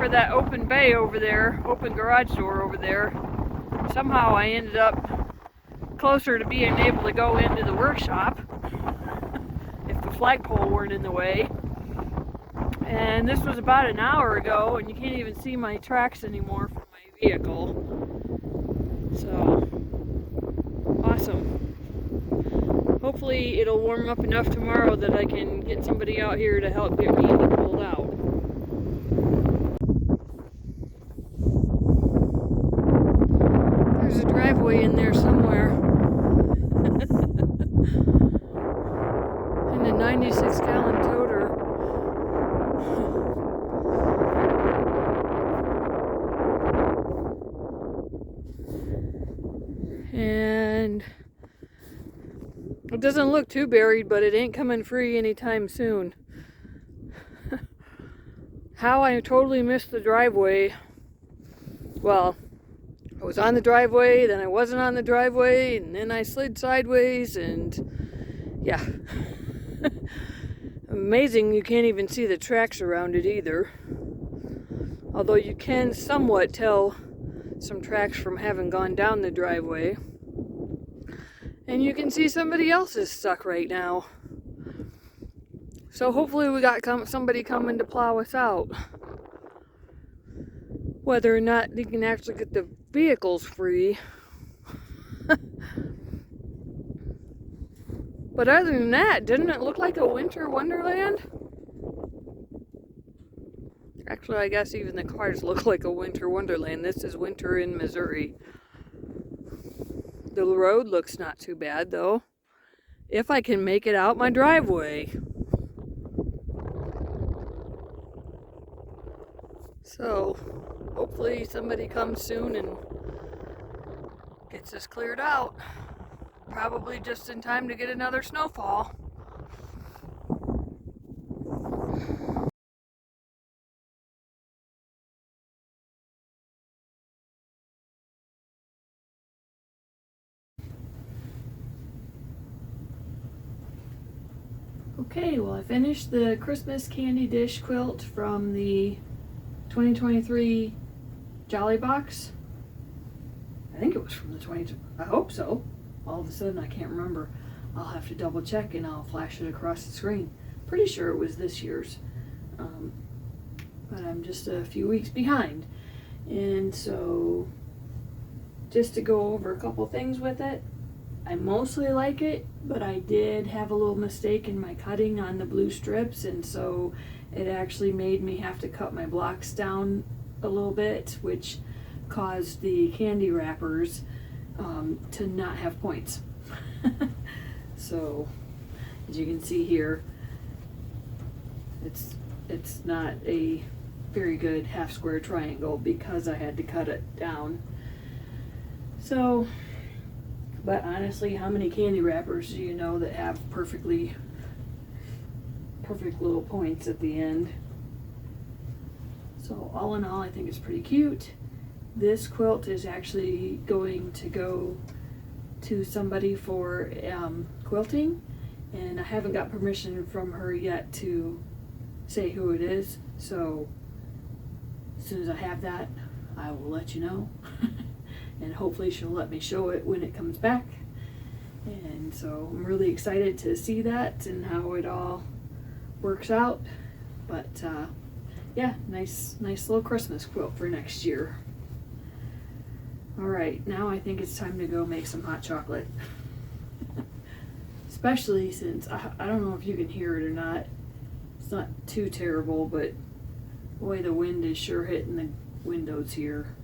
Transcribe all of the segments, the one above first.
for that open bay over there, open garage door over there. Somehow I ended up closer to being able to go into the workshop if the flagpole weren't in the way. And this was about an hour ago, and you can't even see my tracks anymore from my vehicle. So, awesome. Hopefully it'll warm up enough tomorrow that I can get somebody out here to help get me pulled out. There's a driveway in there somewhere. And a 96-gallon toter. And it doesn't look too buried, but it ain't coming free anytime soon. How I totally missed the driveway. Well, I was on the driveway, then I wasn't on the driveway, and then I slid sideways, and yeah. Amazing you can't even see the tracks around it either. Although you can somewhat tell some tracks from having gone down the driveway. And you can see somebody else is stuck right now. So hopefully we got somebody coming to plow us out. Whether or not they can actually get the vehicles free. But other than that, didn't it look like a winter wonderland? Actually, I guess even the cars look like a winter wonderland. This is winter in Missouri. The road looks not too bad, though. If I can make it out my driveway. So, hopefully somebody comes soon and gets this cleared out. Probably just in time to get another snowfall. Okay, well I finished the Christmas candy dish quilt from the 2023 Jolly Box. I think it was from the I hope so. All of a sudden I can't remember. I'll have to double check and I'll flash it across the screen. Pretty sure it was this year's. But I'm just a few weeks behind. And so, just to go over a couple things with it, I mostly like it, but I did have a little mistake in my cutting on the blue strips, and so it actually made me have to cut my blocks down a little bit, which caused the candy wrappers to not have points. So, as you can see here, it's not a very good half square triangle because I had to cut it down. So, but honestly, how many candy wrappers do you know that have perfect little points at the end? So all in all, I think it's pretty cute. This quilt is actually going to go to somebody for quilting, and I haven't got permission from her yet to say who it is. So as soon as I have that, I will let you know. And hopefully she'll let me show it when it comes back. And so I'm really excited to see that and how it all works out. But yeah, nice little Christmas quilt for next year. Alright, now I think it's time to go make some hot chocolate. Especially since, I don't know if you can hear it or not. It's not too terrible, but boy, the wind is sure hitting the windows here.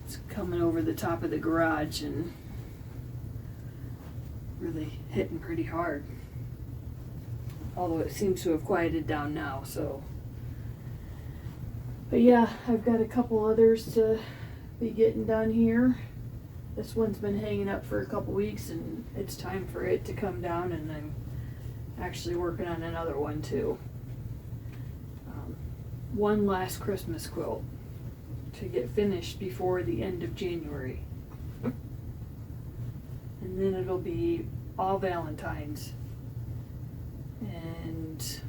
It's coming over the top of the garage and really hitting pretty hard. Although it seems to have quieted down now, so. But yeah, I've got a couple others to be getting done here. This one's been hanging up for a couple weeks and it's time for it to come down, and I'm actually working on another one too. One last Christmas quilt to get finished before the end of January. And then it'll be all Valentines. And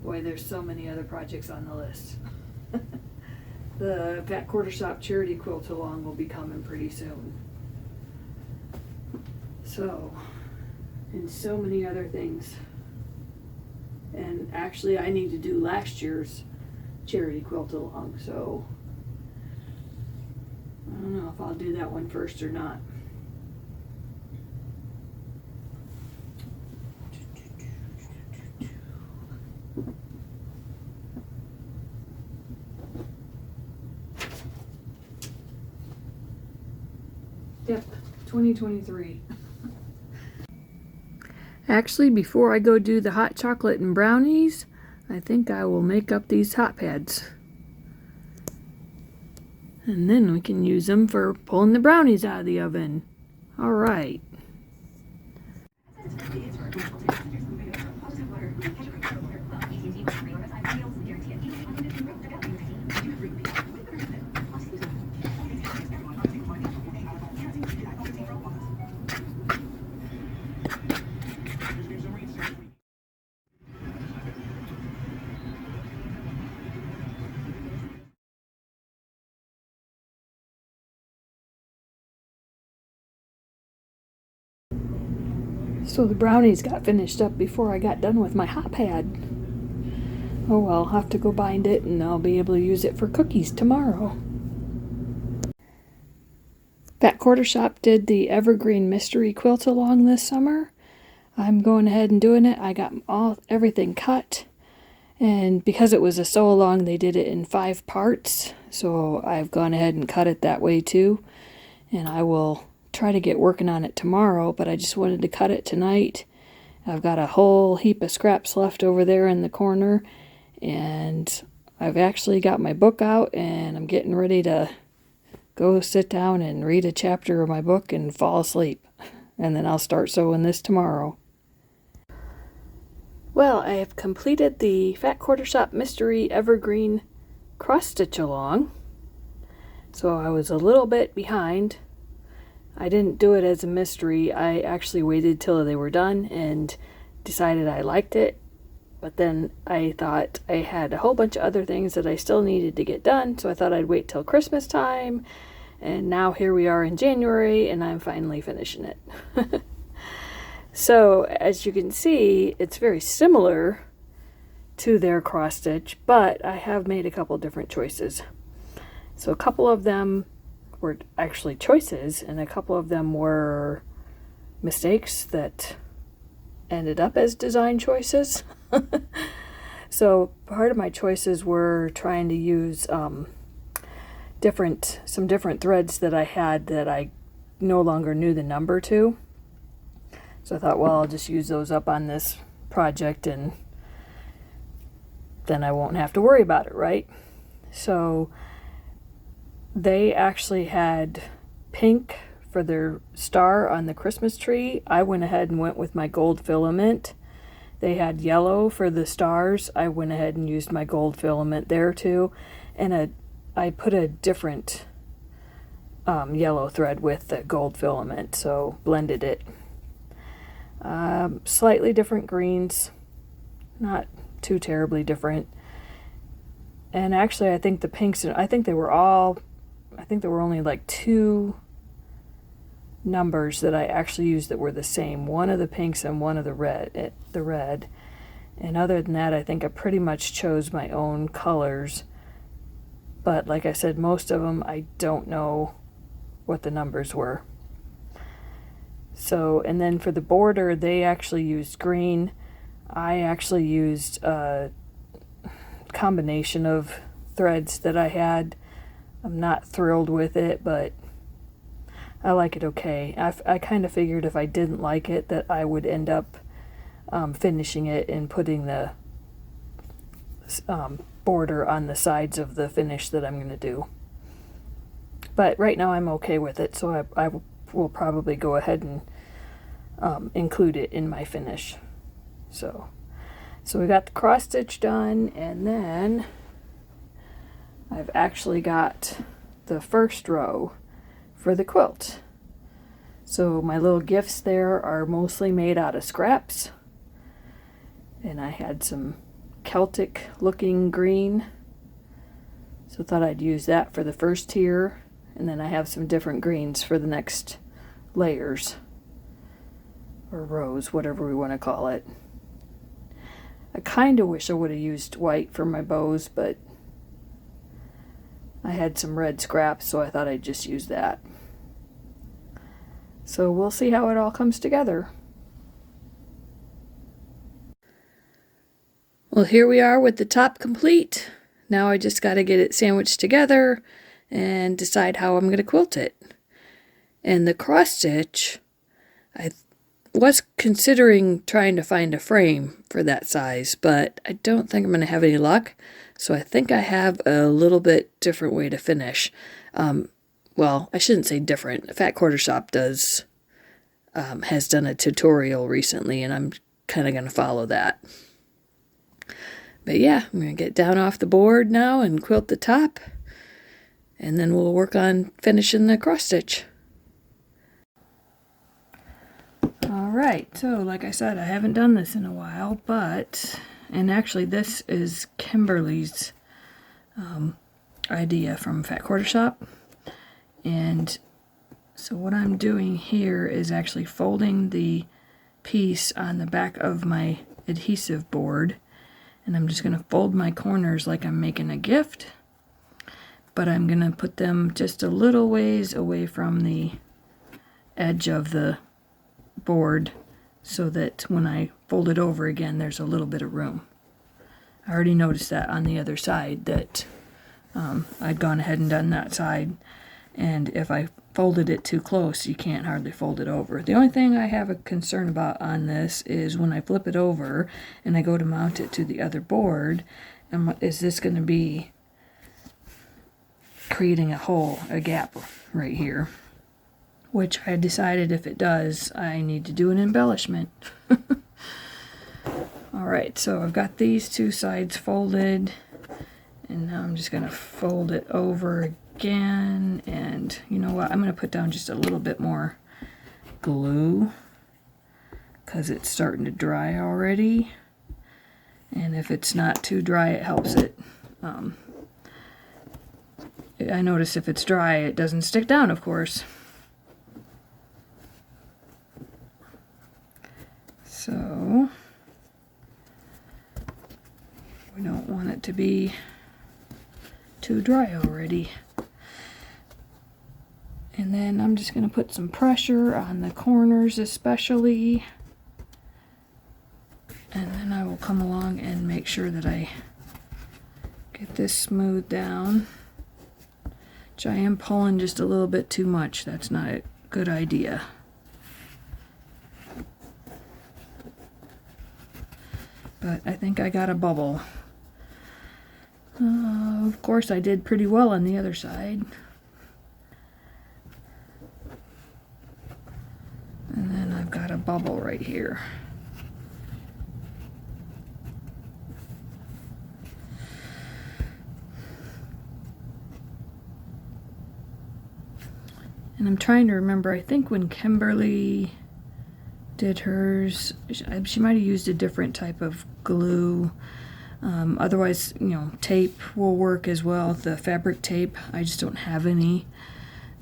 Boy, there's so many other projects on the list. The FatQuartershop charity quilt along will be coming pretty soon. So, and so many other things. And actually I need to do last year's charity quilt along, so I don't know if I'll do that one first or not. Yep, 2023. Actually, before I go do the hot chocolate and brownies, I think I will make up these hot pads. And then we can use them for pulling the brownies out of the oven. All right. So the brownies got finished up before I got done with my hot pad. Oh well, I'll have to go bind it and I'll be able to use it for cookies tomorrow. FatQuartershop did the Evergreen mystery quilt along this summer. I'm going ahead and doing it. I got everything cut, and because it was a sew along, they did it in 5 parts. So I've gone ahead and cut it that way too, and I will try to get working on it tomorrow, but I just wanted to cut it tonight. I've got a whole heap of scraps left over there in the corner, and I've actually got my book out and I'm getting ready to go sit down and read a chapter of my book and fall asleep, and then I'll start sewing this tomorrow. Well, I have completed the FatQuartershop Mystery Evergreen cross stitch along, so I was a little bit behind. I didn't do it as a mystery. I actually waited till they were done and decided I liked it. But then I thought I had a whole bunch of other things that I still needed to get done, so I thought I'd wait till Christmas time. And now here we are in January and I'm finally finishing it. So as you can see, it's very similar to their cross stitch, but I have made a couple different choices. So a couple of them were actually choices, and a couple of them were mistakes that ended up as design choices. So part of my choices were trying to use some different threads that I had that I no longer knew the number to. So I thought, well, I'll just use those up on this project and then I won't have to worry about it, right? So they actually had pink for their star on the Christmas tree. I went ahead and went with my gold filament. They had yellow for the stars. I went ahead and used my gold filament there too. And I put a different yellow thread with the gold filament, so blended it. Slightly different greens, not too terribly different. And actually I think the pinks, I think there were only like 2 numbers that I actually used that were the same. One of the pinks and one of the red. And other than that, I think I pretty much chose my own colors. But like I said, most of them I don't know what the numbers were. So, and then for the border, they actually used green. I actually used a combination of threads that I had. I'm not thrilled with it, but I like it okay. I kind of figured if I didn't like it that I would end up finishing it and putting the border on the sides of the finish that I'm going to do. But right now I'm okay with it, so I will probably go ahead and include it in my finish. So we got the cross stitch done, and then I've actually got the first row for the quilt. So my little gifts there are mostly made out of scraps, and I had some Celtic looking green. So I thought I'd use that for the first tier, and then I have some different greens for the next layers, or rows, whatever we want to call it. I kind of wish I would have used white for my bows, but I had some red scraps, so I thought I'd just use that. So we'll see how it all comes together. Well, here we are with the top complete. Now I just got to get it sandwiched together and decide how I'm going to quilt it. And the cross stitch, I was considering trying to find a frame for that size, but I don't think I'm going to have any luck. So I think I have a little bit different way to finish. Well, I shouldn't say different. FatQuartershop has done a tutorial recently, and I'm kind of going to follow that. But yeah, I'm going to get down off the board now and quilt the top, and then we'll work on finishing the cross stitch. Alright, so like I said, I haven't done this in a while, and actually this is Kimberly's idea from FatQuartershop. And so what I'm doing here is actually folding the piece on the back of my adhesive board, and I'm just going to fold my corners like I'm making a gift, but I'm going to put them just a little ways away from the edge of the board so that when I fold it over again there's a little bit of room. I already noticed that on the other side that I'd gone ahead and done that side, and if I folded it too close you can't hardly fold it over. The only thing I have a concern about on this is when I flip it over and I go to mount it to the other board, is this going to be creating a gap right here, which I decided if it does I need to do an embellishment. Alright, so I've got these two sides folded, and now I'm just going to fold it over again, and you know what, I'm going to put down just a little bit more glue because it's starting to dry already, and if it's not too dry it helps it. I notice if it's dry it doesn't stick down, of course. So we don't want it to be too dry already. And then I'm just going to put some pressure on the corners especially, and then I will come along and make sure that I get this smoothed down, which I am pulling just a little bit too much. That's not a good idea. But I think I got a bubble. Of course I did pretty well on the other side. And then I've got a bubble right here. And I'm trying to remember, I think when Kimberly did hers, she might have used a different type of glue. Otherwise, you know, tape will work as well. The fabric tape, I just don't have any.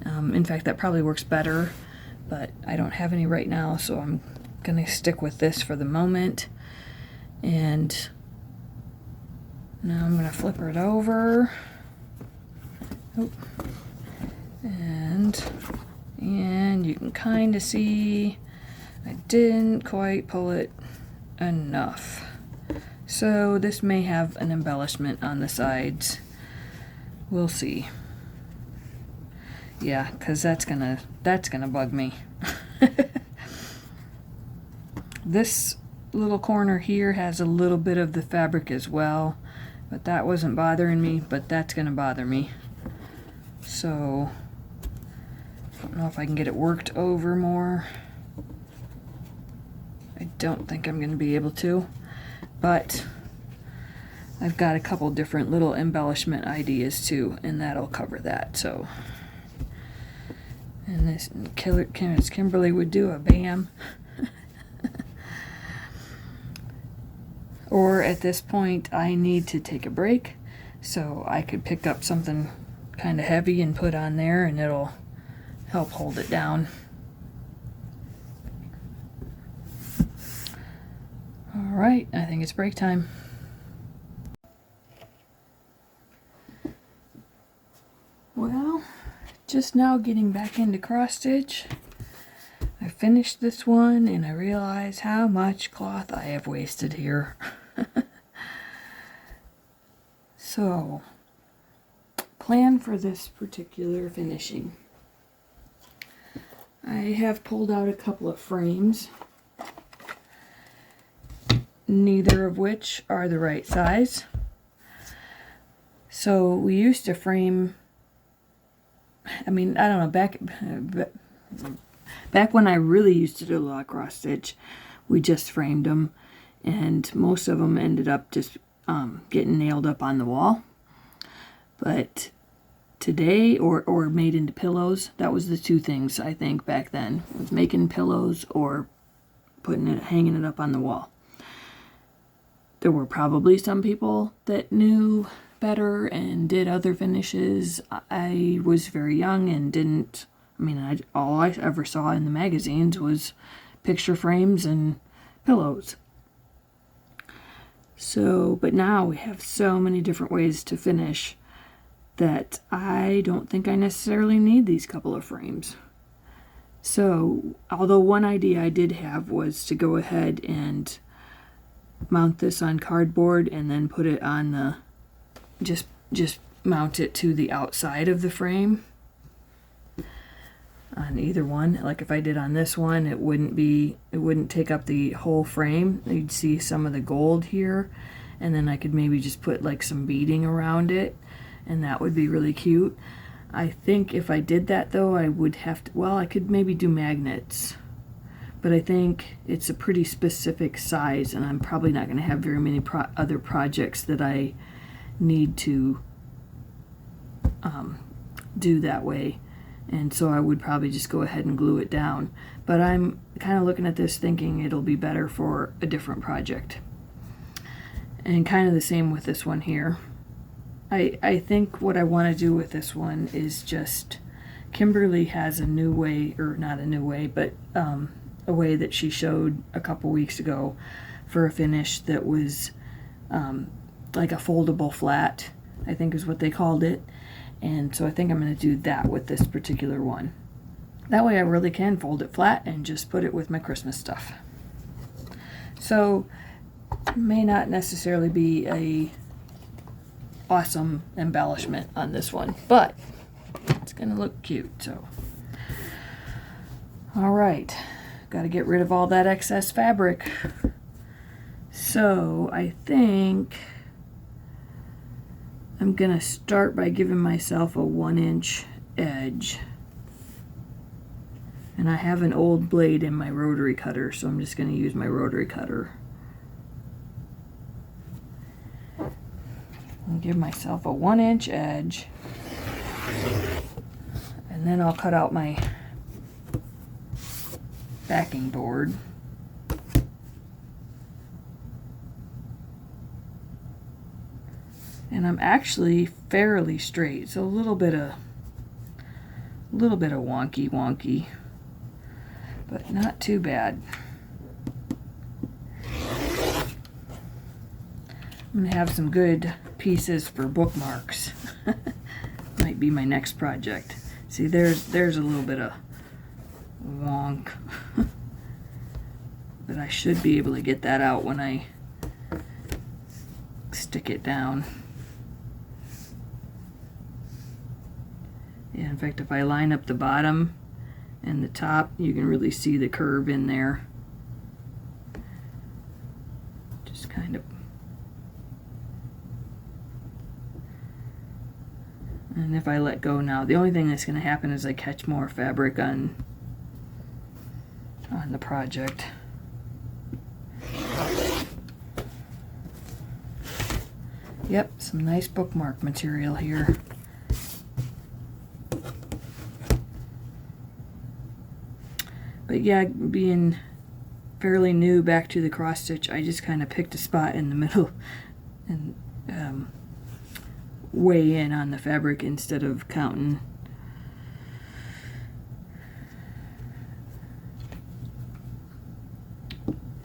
In fact, that probably works better, but I don't have any right now, so I'm gonna stick with this for the moment. And now I'm gonna flip it over. Oh. And you can kind of see I didn't quite pull it enough. So this may have an embellishment on the sides. We'll see. Yeah, because that's gonna bug me. This little corner here has a little bit of the fabric as well, but that wasn't bothering me, but that's gonna bother me. So I don't know if I can get it worked over more. I don't think I'm going to be able to, but I've got a couple different little embellishment ideas too, and that'll cover that. So, and this Kimberly would do a bam. Or at this point, I need to take a break, so I could pick up something kind of heavy and put on there, and it'll help hold it down. All right, I think it's break time. Well, just now getting back into cross stitch. I finished this one and I realized how much cloth I have wasted here. So, plan for this particular finishing. I have pulled out a couple of frames, neither of which are the right size. So we used to frame, I don't know, back when I really used to do a lot of cross stitch, we just framed them, and most of them ended up just getting nailed up on the wall. But today, or made into pillows, that was the two things I think back then, was making pillows or hanging it up on the wall. There were probably some people that knew better and did other finishes. I was very young and didn't, all I ever saw in the magazines was picture frames and pillows. So, but now we have so many different ways to finish that I don't think I necessarily need these couple of frames. So, although one idea I did have was to go ahead and mount this on cardboard and then put it on the, just mount it to the outside of the frame on either one. Like if I did on this one, it wouldn't take up the whole frame. You'd see some of the gold here, and then I could maybe just put like some beading around it, and that would be really cute. I think if I did that though, I would have to, I could maybe do magnets, but I think it's a pretty specific size, and I'm probably not going to have very many other projects that I need to do that way. And so I would probably just go ahead and glue it down. But I'm kind of looking at this thinking it'll be better for a different project. And kind of the same with this one here. I think what I want to do with this one is just, Kimberly has a new way, or not a new way, but a way that she showed a couple weeks ago for a finish that was like a foldable flat, I think is what they called it. And so I think I'm going to do that with this particular one. That way I really can fold it flat and just put it with my Christmas stuff. So may not necessarily be a awesome embellishment on this one, but it's going to look cute. So all right, got to get rid of all that excess fabric. So I think I'm going to start by giving myself a 1-inch edge. And I have an old blade in my rotary cutter, so I'm just going to use my rotary cutter. And give myself a 1-inch edge. And then I'll cut out my backing board. And I'm actually fairly straight, so a little bit of wonky, but not too bad. I'm gonna have some good pieces for bookmarks. Might be my next project. See, there's a little bit of wonk, but I should be able to get that out when I stick it down. Yeah, in fact, if I line up the bottom and the top, you can really see the curve in there. Just kind of. And if I let go now, the only thing that's going to happen is I catch more fabric on the project. Yep, some nice bookmark material here. But yeah, being fairly new back to the cross stitch, I just kind of picked a spot in the middle and weigh in on the fabric instead of counting.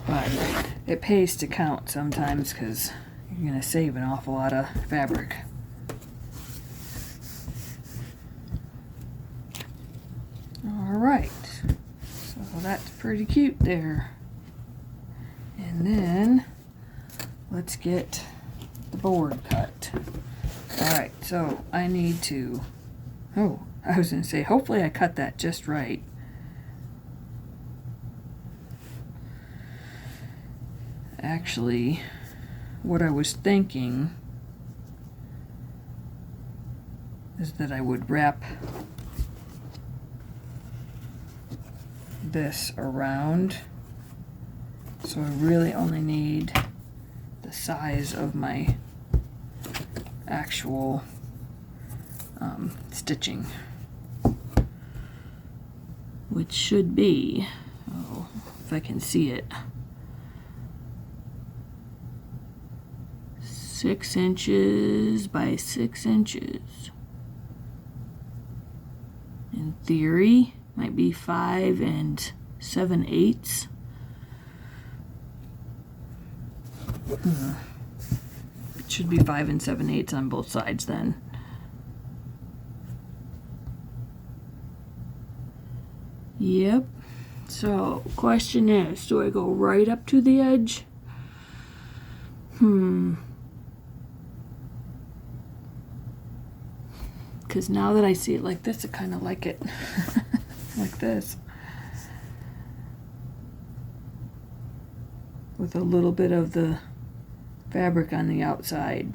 But it pays to count sometimes because you're going to save an awful lot of fabric. Alright, so that's pretty cute there. And then let's get the board cut. Alright, so I need to, oh, I was going to say, hopefully I cut that just right. Actually, what I was thinking is that I would wrap this around, so I really only need the size of my actual stitching, which should be, oh, if I can see it, 6 inches by 6 inches. In theory, might be 5 7/8. It should be 5 7/8 on both sides then. Yep. So, question is, do I go right up to the edge? Because now that I see it like this, I kind of like it like this. With a little bit of the fabric on the outside.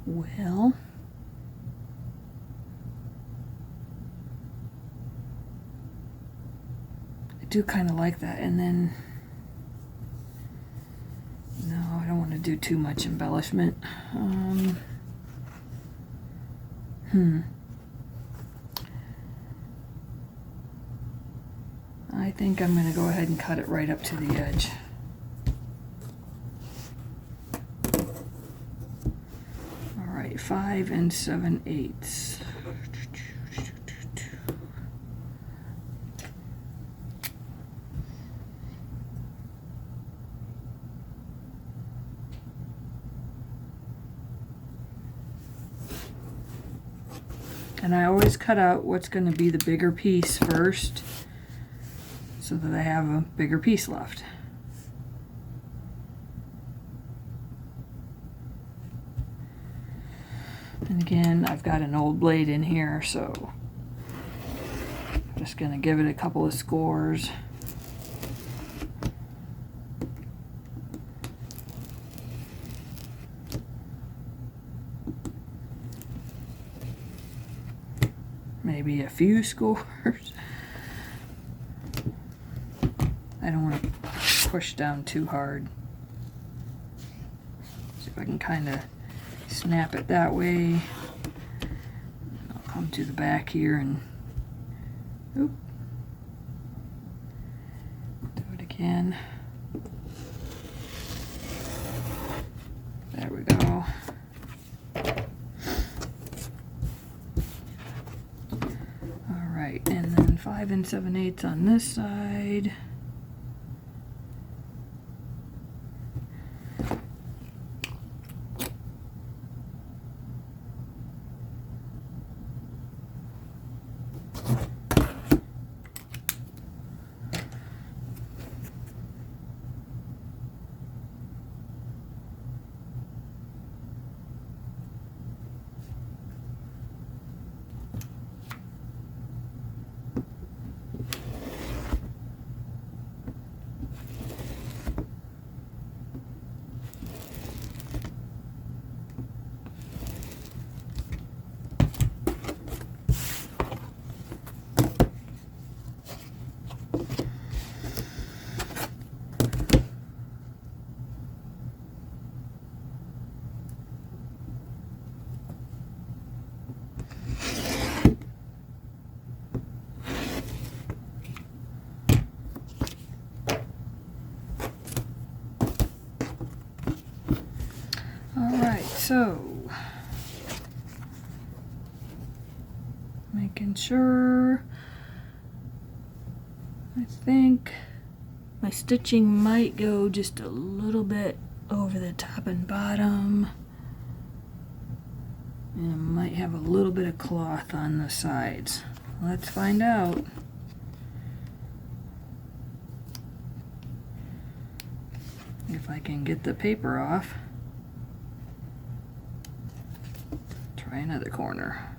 Well, I do kind of like that, and then no, I don't want to do too much embellishment. I think I'm going to go ahead and cut it right up to the edge. All right, 5 7/8. And I always cut out what's going to be the bigger piece first, so that I have a bigger piece left. And again, I've got an old blade in here, so I'm just going to give it a couple of scores. Maybe a few scores. I don't want to push down too hard. See if I can kind of snap it that way. I'll come to the back here and oop, do it again. There we go. All right, and then 5 7/8 on this side. so making sure. I think my stitching might go just a little bit over the top and bottom. And I might have a little bit of cloth on the sides. Let's find out. If I can get the paper off. Try another corner.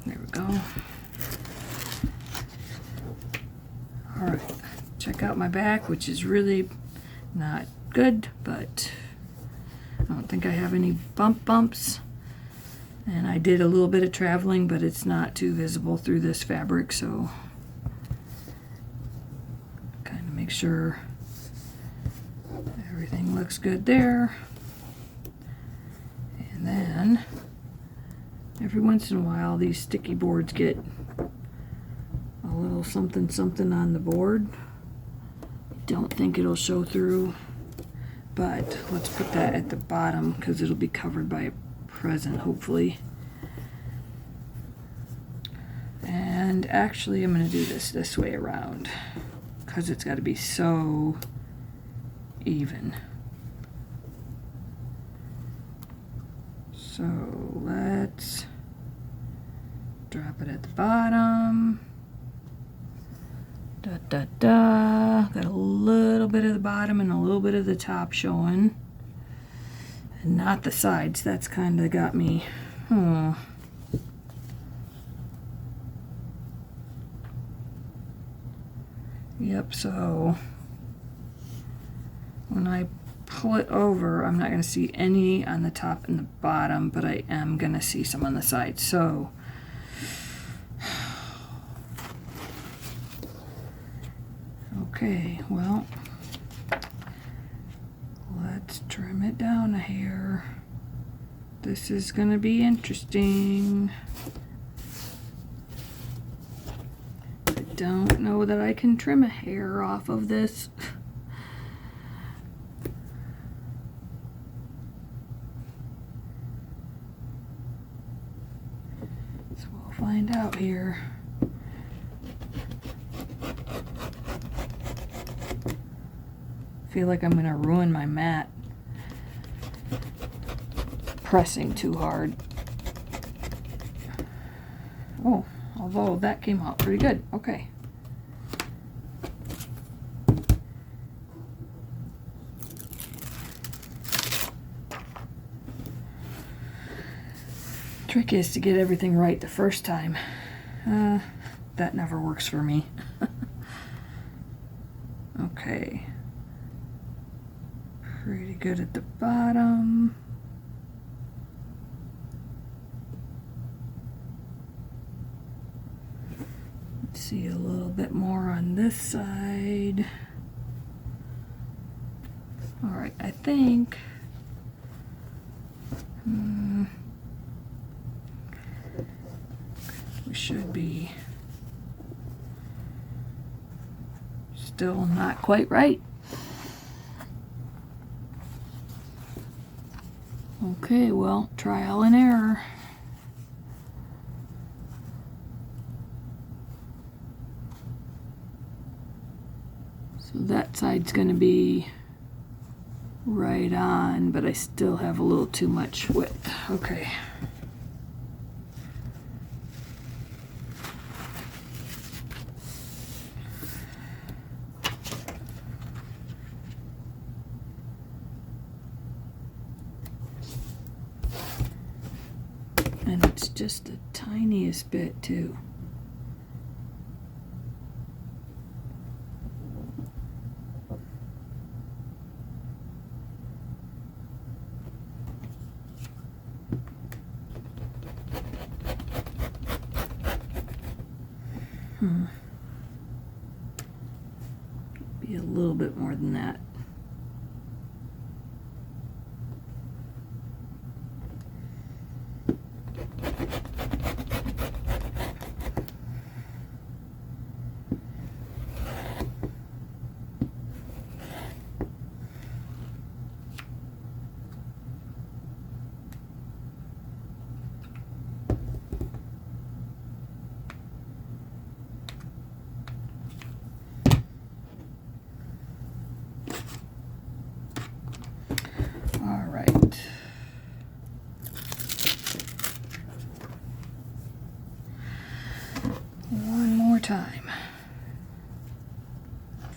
There we go. All right, check out my back, which is really not good, but I don't think I have any bumps. And I did a little bit of traveling, but it's not too visible through this fabric, so kind of make sure everything looks good there. And then every once in a while these sticky boards get a little something something on the board. Don't think it'll show through, but let's put that at the bottom because it'll be covered by a present, hopefully. And actually I'm going to do this way around because it's got to be so even. So let's drop it at the bottom. Da da da. Got a little bit of the bottom and a little bit of the top showing. And not the sides. That's kind of got me. Yep, so when I pull it over, I'm not going to see any on the top and the bottom, but I am going to see some on the side. So okay, well, let's trim it down a hair. This is going to be interesting. I don't know that I can trim a hair off of this. So we'll find out here. Feel like I'm gonna ruin my mat pressing too hard. Oh, although that came out pretty good. Okay. Trick is to get everything right the first time. That never works for me. Okay. Pretty good at the bottom. Let's see a little bit more on this side. All right, I think we should be still not quite right. Okay, well, trial and error. So that side's going to be right on, but I still have a little too much width. Okay. And it's just the tiniest bit too. Be a little bit more than that.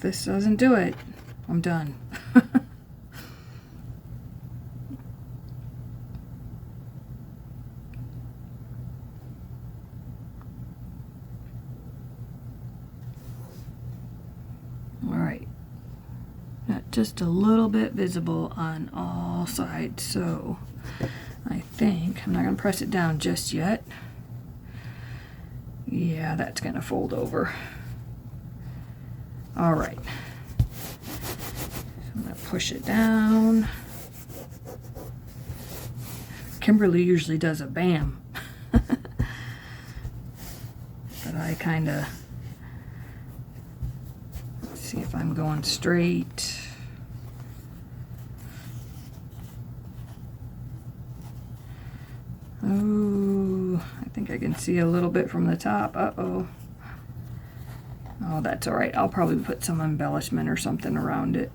this doesn't do it, I'm done. Alright, got just a little bit visible on all sides, so I think I'm not going to press it down just yet. Yeah, that's going to fold over. Alright, so I'm going to push it down. Kimberly usually does a bam. But I kind of, see if I'm going straight. Oh, I think I can see a little bit from the top. Uh-oh. Oh, that's all right. I'll probably put some embellishment or something around it.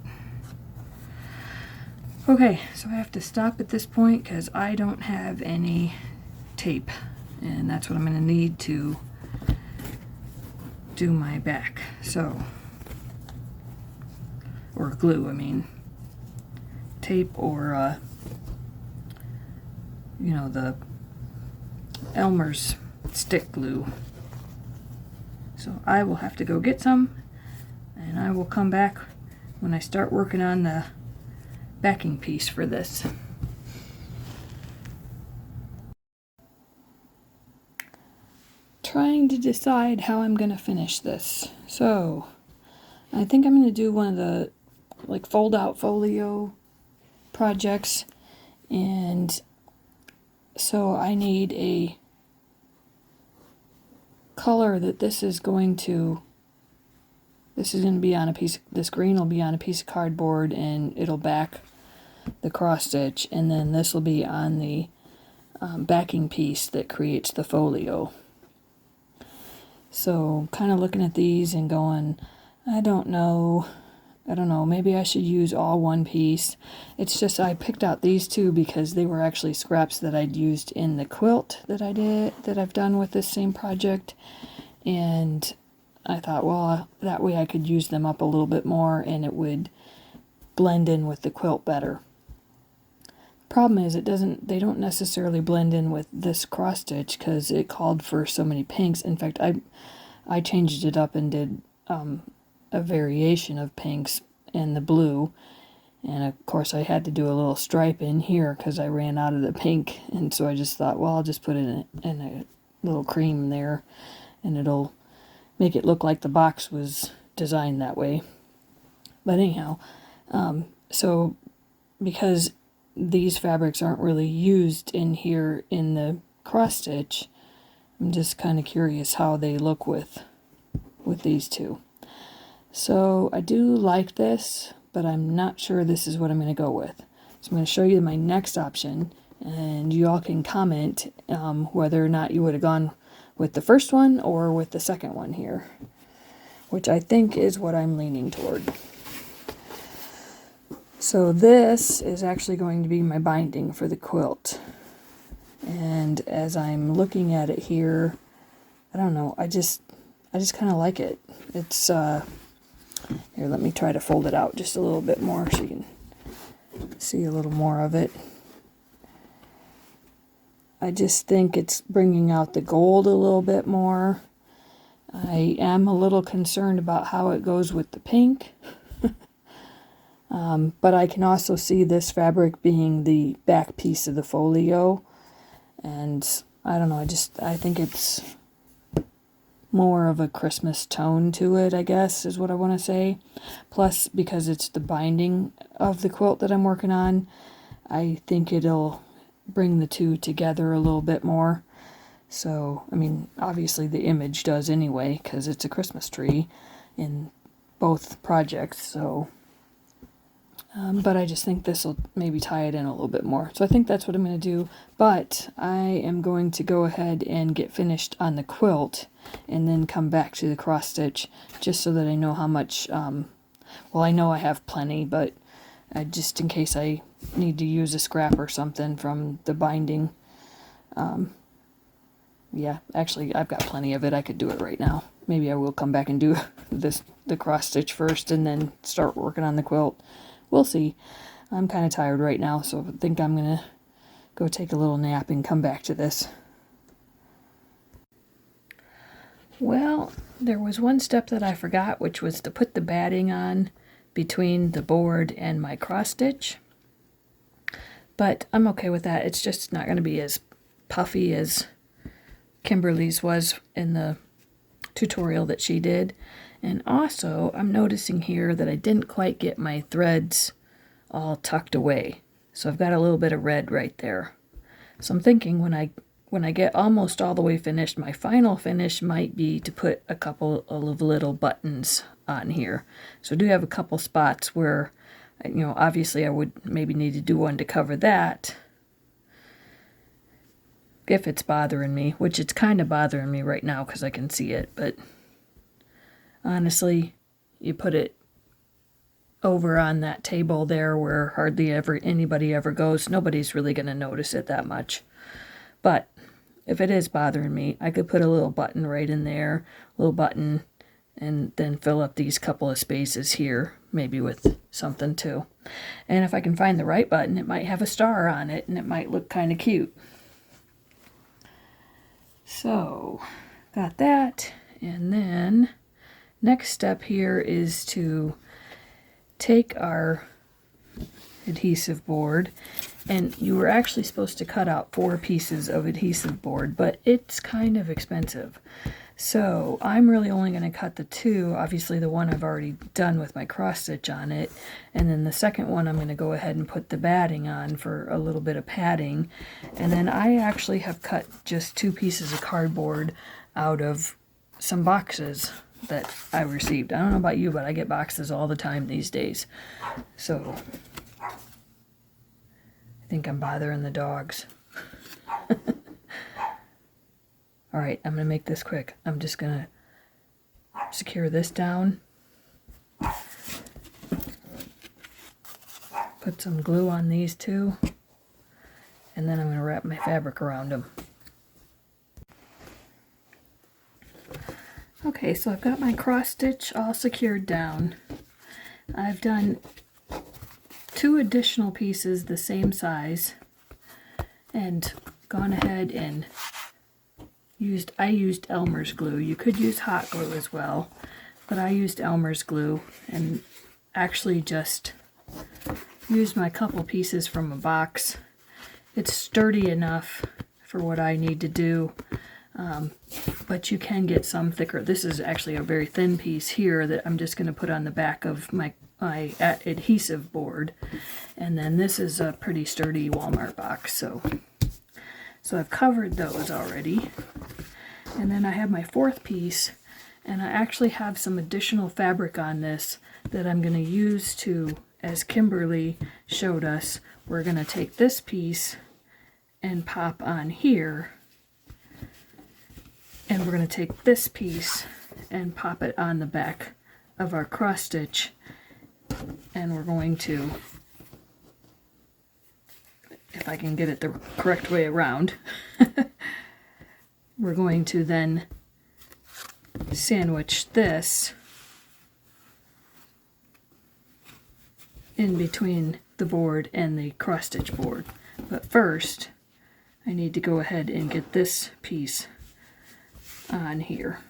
Okay, so I have to stop at this point because I don't have any tape, and that's what I'm going to need to do my back. So, or glue, I mean. Tape or, you know, the Elmer's stick glue. So I will have to go get some, and I will come back when I start working on the backing piece for this. Trying to decide how I'm going to finish this. So I think I'm going to do one of the like fold out folio projects, and so I need a color that this is going to be on a piece, this green will be on a piece of cardboard and it'll back the cross stitch, and then this will be on the backing piece that creates the folio. So kind of looking at these and going, I don't know, maybe I should use all one piece. It's just I picked out these two because they were actually scraps that I'd used in the quilt that I've done with this same project, and I thought, well, that way I could use them up a little bit more and it would blend in with the quilt better. Problem is they don't necessarily blend in with this cross stitch because it called for so many pinks. In fact, I changed it up and did a variation of pinks and the blue, and of course I had to do a little stripe in here because I ran out of the pink, and so I just thought, well, I'll just put it in a little cream there and it'll make it look like the box was designed that way. But anyhow, so because these fabrics aren't really used in here in the cross stitch, I'm just kind of curious how they look with these two. So I do like this, but I'm not sure this is what I'm going to go with. So I'm going to show you my next option, and you all can comment whether or not you would have gone with the first one or with the second one here, which I think is what I'm leaning toward. So this is actually going to be my binding for the quilt. And as I'm looking at it here, I don't know, I just kind of like it. It's, here, let me try to fold it out just a little bit more so you can see a little more of it. I just think it's bringing out the gold a little bit more. I am a little concerned about how it goes with the pink. But I can also see this fabric being the back piece of the folio. And I don't know, I think it's more of a Christmas tone to it, I guess, is what I want to say. Plus, because it's the binding of the quilt that I'm working on, I think it'll bring the two together a little bit more. So, I mean, obviously the image does anyway, because it's a Christmas tree in both projects, so... but I just think this will maybe tie it in a little bit more. So I think that's what I'm going to do. But I am going to go ahead and get finished on the quilt and then come back to the cross stitch just so that I know how much, well, I know I have plenty, but just in case I need to use a scrap or something from the binding. Yeah, actually I've got plenty of it. I could do it right now. maybe I will come back and do the cross stitch first and then start working on the quilt. We'll see. I'm kind of tired right now, so I think I'm gonna go take a little nap and come back to this. Well, there was one step that I forgot, which was to put the batting on between the board and my cross stitch. But I'm okay with that. It's just not going to be as puffy as Kimberly's was in the tutorial that she did. And also, I'm noticing here that I didn't quite get my threads all tucked away. So I've got a little bit of red right there. So I'm thinking when I get almost all the way finished, my final finish might be to put a couple of little buttons on here. So I do have a couple spots where, you know, obviously I would maybe need to do one to cover that if it's bothering me, which it's kind of bothering me right now because I can see it. But honestly, you put it over on that table there where hardly ever anybody ever goes, nobody's really going to notice it that much. But if it is bothering me, I could put a little button right in there, little button, and then fill up these couple of spaces here, maybe with something too. And if I can find the right button, it might have a star on it, and it might look kind of cute. So, got that, and then next step here is to take our adhesive board, and you were actually supposed to cut out 4 pieces of adhesive board, but it's kind of expensive. So I'm really only going to cut the 2, obviously the one I've already done with my cross stitch on it, and then the second one I'm going to go ahead and put the batting on for a little bit of padding. And then I actually have cut just 2 pieces of cardboard out of some boxes that I received. I don't know about you, but I get boxes all the time these days. So I think I'm bothering the dogs. Alright, I'm going to make this quick. I'm just going to secure this down. Put some glue on these 2. And then I'm going to wrap my fabric around them. Okay, so I've got my cross stitch all secured down. I've done 2 additional pieces the same size and gone ahead and I used Elmer's glue. You could use hot glue as well, but I used Elmer's glue and actually just used my couple pieces from a box. It's sturdy enough for what I need to do, but you can get some thicker. This is actually a very thin piece here that I'm just going to put on the back of my adhesive board, and then this is a pretty sturdy Walmart box. So I've covered those already. And then I have my 4th piece, and I actually have some additional fabric on this that I'm going to use to, as Kimberly showed us, we're going to take this piece and pop on here, and we're going to take this piece and pop it on the back of our cross stitch, and we're going to, if I can get it the correct way around, we're going to then sandwich this in between the board and the cross stitch board. But first, I need to go ahead and get this piece on here.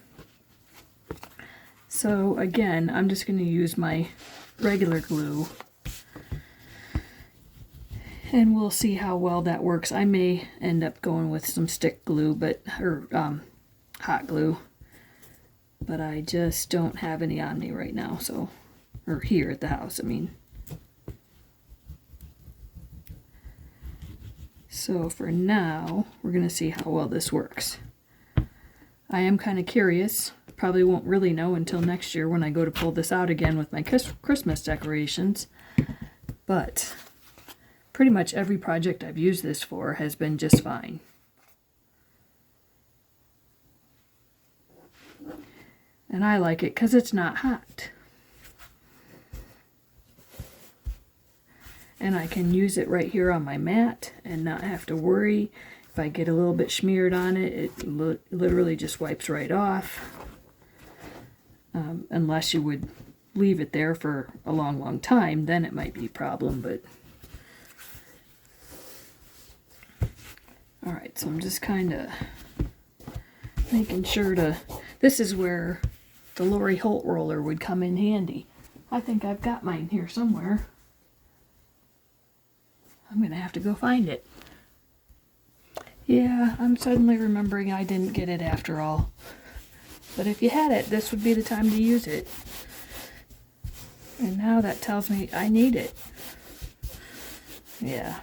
So again, I'm just going to use my regular glue, and we'll see how well that works. I may end up going with some stick glue, or hot glue, but I just don't have any on me right now, so, or here at the house, I mean. So for now, we're going to see how well this works. I am kind of curious. Probably won't really know until next year when I go to pull this out again with my Christmas decorations, but pretty much every project I've used this for has been just fine. And I like it because it's not hot. And I can use it right here on my mat and not have to worry. If I get a little bit smeared on it, it literally just wipes right off. unless you would leave it there for a long time, then it might be a problem, but all right, so I'm just kind of making sure to, this is where the Lori Holt roller would come in handy. I think I've got mine here somewhere. I'm gonna have to go find it. Yeah, I'm suddenly remembering I didn't get it after all. But if you had it, this would be the time to use it. And now that tells me I need it. Yeah.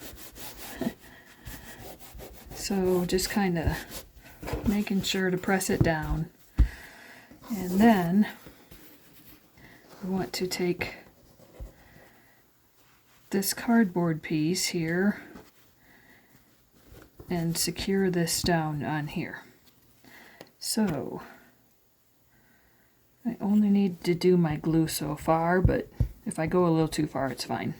So just kind of making sure to press it down. And then we want to take this cardboard piece here and secure this down on here. So I only need to do my glue so far, but if I go a little too far, it's fine.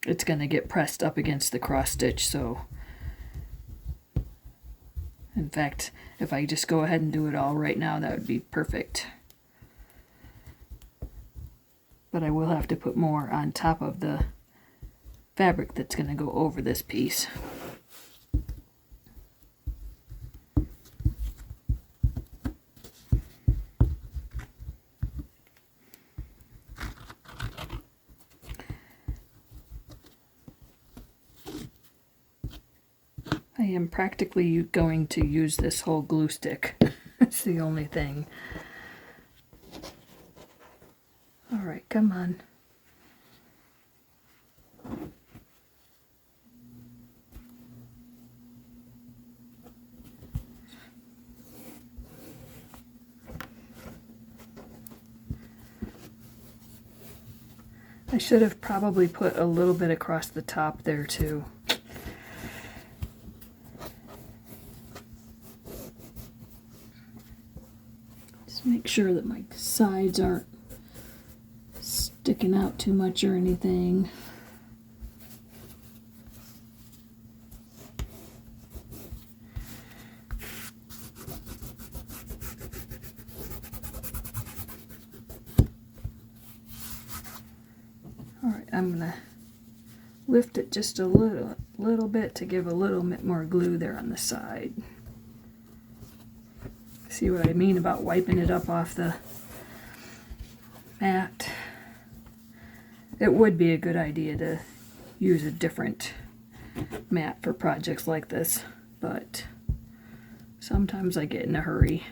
It's going to get pressed up against the cross stitch, so in fact, if I just go ahead and do it all right now, that would be perfect. But I will have to put more on top of the fabric that's going to go over this piece. I am practically going to use this whole glue stick. That's the only thing. All right, come on. I should have probably put a little bit across the top there too. Just make sure that my sides aren't sticking out too much or anything. Alright, I'm going to lift it just a little bit to give a little bit more glue there on the side. See what I mean about wiping it up off the mat? It would be a good idea to use a different mat for projects like this, but sometimes I get in a hurry.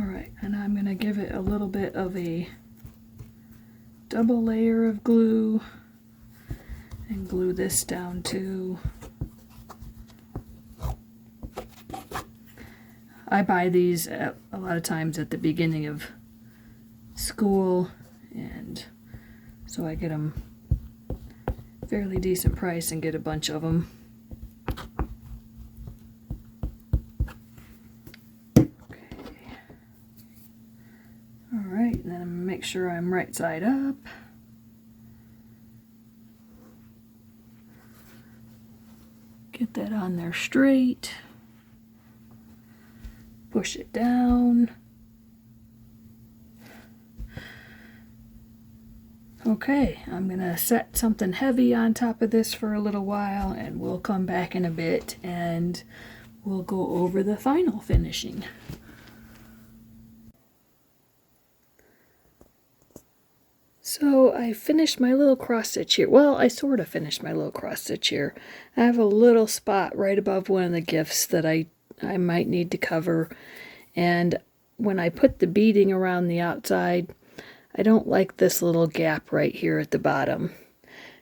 Alright, and I'm going to give it a little bit of a double layer of glue and glue this down too. I buy these a lot of times at the beginning of school, and so I get them fairly decent price and get a bunch of them. Alright, and then I'm going to make sure I'm right side up. Get that on there straight. Push it down. Okay, I'm going to set something heavy on top of this for a little while, and we'll come back in a bit and we'll go over the final finishing. So I finished my little cross stitch here. Well, I sort of finished my little cross stitch here. I have a little spot right above one of the gifts that I might need to cover, and when I put the beading around the outside, I don't like this little gap right here at the bottom.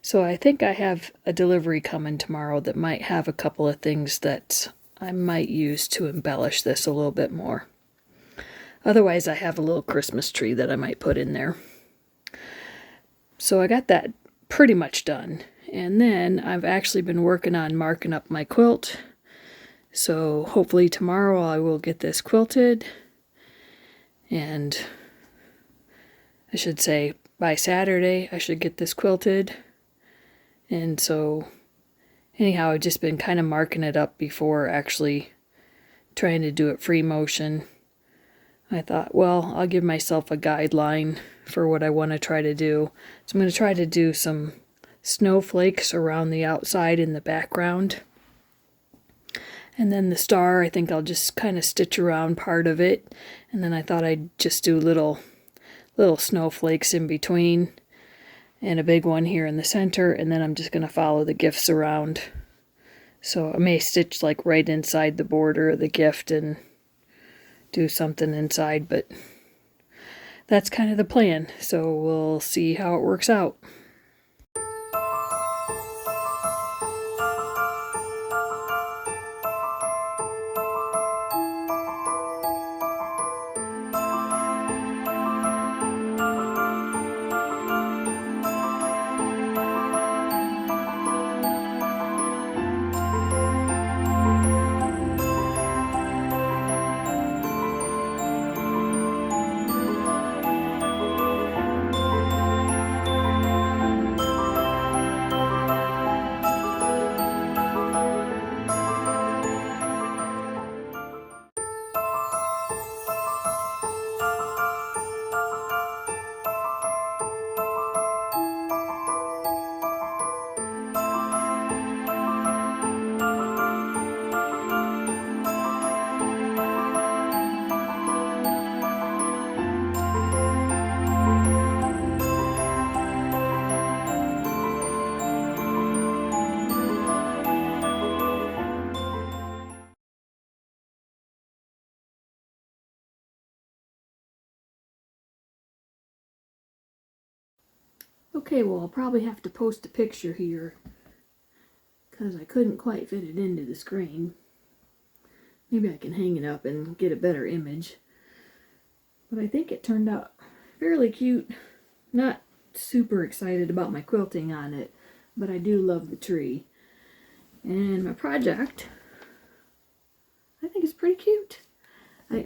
So I think I have a delivery coming tomorrow that might have a couple of things that I might use to embellish this a little bit more. Otherwise, I have a little Christmas tree that I might put in there. So I got that pretty much done, And then I've actually been working on marking up my quilt. So hopefully tomorrow I will get this quilted. And I should say by Saturday I should get this quilted. And so anyhow, I've just been kind of marking it up before actually trying to do it free motion. I thought, well, I'll give myself a guideline for what I want to try to do. So I'm going to try to do some snowflakes around the outside in the background. And then the star, I think I'll just kind of stitch around part of it. And then I thought I'd just do little snowflakes in between. And a big one here in the center. And then I'm just going to follow the gifts around. So I may stitch like right inside the border of the gift and do something inside, but that's kind of the plan. So we'll see how it works out. Okay, well, I'll probably have to post a picture here because I couldn't quite fit it into the screen. Maybe I can hang it up and get a better image. But I think it turned out fairly cute. Not super excited about my quilting on it, but I do love the tree. And my project, I think it's pretty cute. I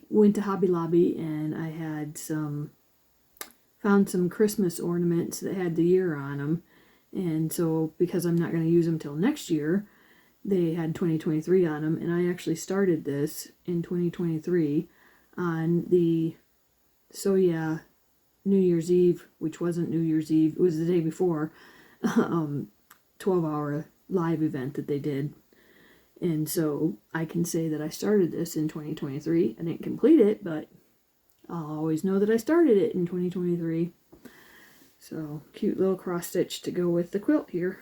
went to Hobby Lobby and I had found some Christmas ornaments that had the year on them. And so because I'm not going to use them till next year, they had 2023 on them. And I actually started this in 2023 on the New Year's Eve, which wasn't New Year's Eve, it was the day before, 12-hour live event that they did. And so I can say that I started this in 2023. I didn't complete it, but I'll always know that I started it in 2023. So, cute little cross stitch to go with the quilt here.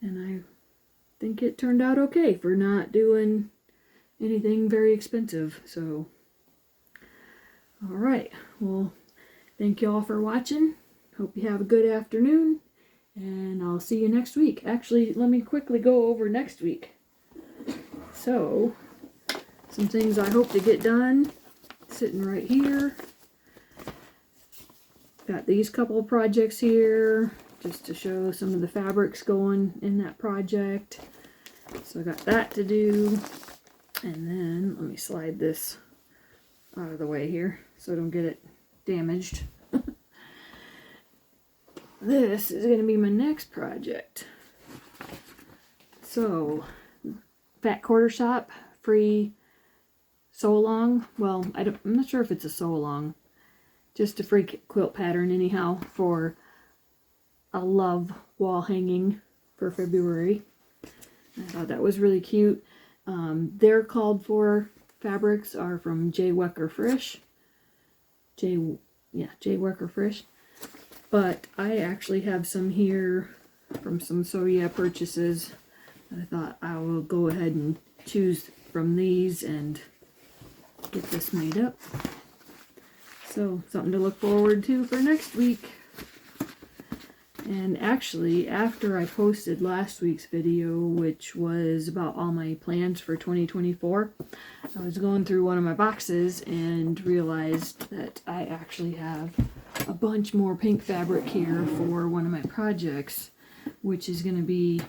And I think it turned out okay for not doing anything very expensive. So, alright. Well, thank you all for watching. Hope you have a good afternoon. And I'll see you next week. Actually, let me quickly go over next week. So, some things I hope to get done. Sitting right here. Got these couple of projects here just to show some of the fabrics going in that project. So I got that to do. And then let me slide this out of the way here so I don't get it damaged. This is going to be my next project. So, FatQuartershop free sew along. Well, I'm not sure if it's a sew along. Just a free quilt pattern anyhow for a love wall hanging for February. I thought that was really cute. Their called for fabrics are from J. Wecker Frisch. J. Wecker Frisch. But I actually have some here from some Sew Yeah purchases. I thought I will go ahead and choose from these and get this made up. So, something to look forward to for next week. And actually, after I posted last week's video, which was about all my plans for 2024, I was going through one of my boxes and realized that I actually have a bunch more pink fabric here for one of my projects, which is going to be,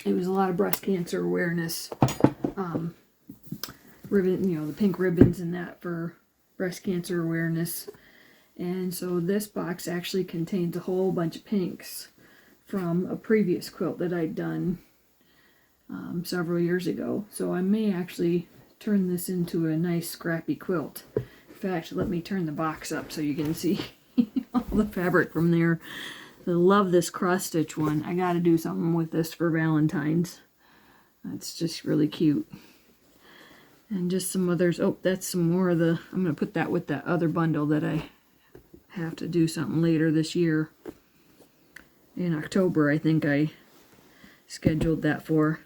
it was a lot of breast cancer awareness ribbon, you know, the pink ribbons and that for breast cancer awareness. And so this box actually contains a whole bunch of pinks from a previous quilt that I'd done several years ago. So I may actually turn this into a nice scrappy quilt. In fact, let me turn the box up so you can see all the fabric from there. I love this cross stitch one. I gotta do something with this for Valentines. That's just really cute. And just some others. Oh, that's some more of the, I'm gonna put that with that other bundle that I have to do something later this year. In October, I think I scheduled that for.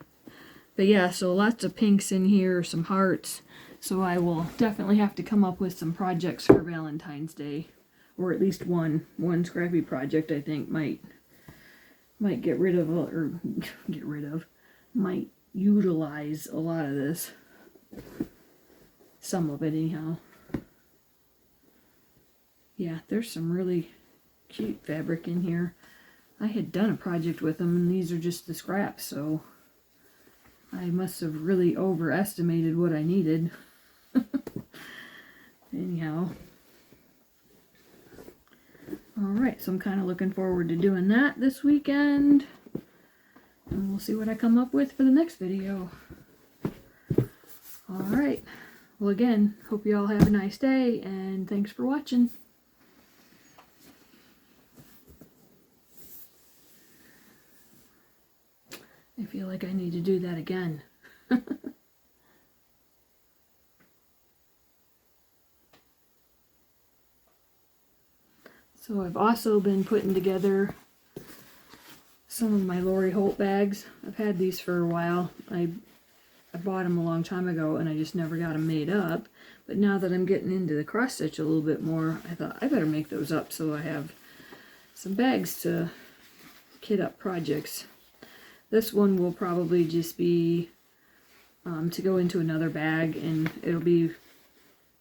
But yeah, so lots of pinks in here, some hearts. So I will definitely have to come up with some projects for Valentine's Day. Or at least one scrappy project I think might get rid of, or might utilize a lot of this. Some of it anyhow. Yeah, there's some really cute fabric in here. I had done a project with them and these are just the scraps, so I must have really overestimated what I needed. Anyhow. Alright, so I'm kind of looking forward to doing that this weekend. And we'll see what I come up with for the next video. Alright. Well, again, hope you all have a nice day, and thanks for watching. I feel like I need to do that again. So I've also been putting together some of my Lori Holt bags. I've had these for a while. I bought them a long time ago and I just never got them made up. But now that I'm getting into the cross stitch a little bit more, I thought I better make those up so I have some bags to kit up projects. This one will probably just be to go into another bag, and it'll be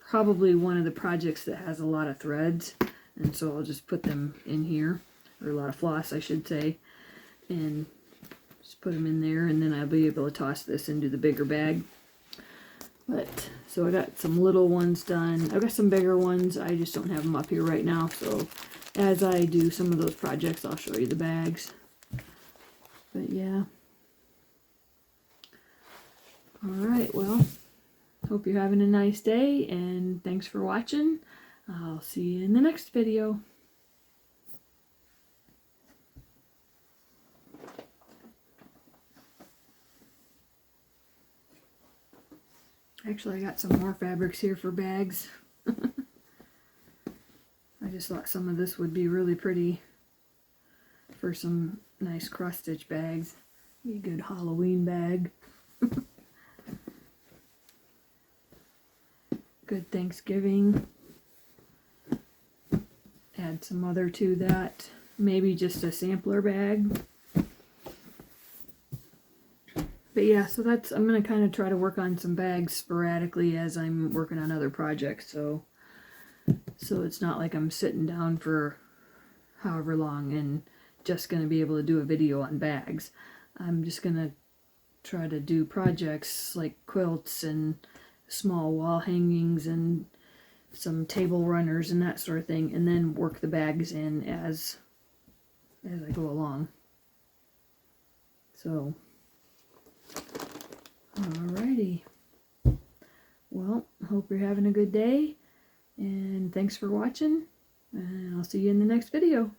probably one of the projects that has a lot of threads, and so I'll just put them in here, or a lot of floss I should say, and just put them in there, and then I'll be able to toss this into the bigger bag. But so I got some little ones done. I've got some bigger ones. I just don't have them up here right now, so as I do some of those projects I'll show you the bags. But yeah. Alright, well, hope you're having a nice day, and thanks for watching. I'll see you in the next video. Actually, I got some more fabrics here for bags. I just thought some of this would be really pretty for some nice cross-stitch bags. Be a good Halloween bag. Good Thanksgiving. Add some other to that. Maybe just a sampler bag. But yeah, so that's, I'm going to kind of try to work on some bags sporadically as I'm working on other projects. So it's not like I'm sitting down for however long and just going to be able to do a video on bags. I'm just going to try to do projects like quilts and small wall hangings and some table runners and that sort of thing, and then work the bags in as I go along. So, alrighty. Well, hope you're having a good day, and thanks for watching, and I'll see you in the next video.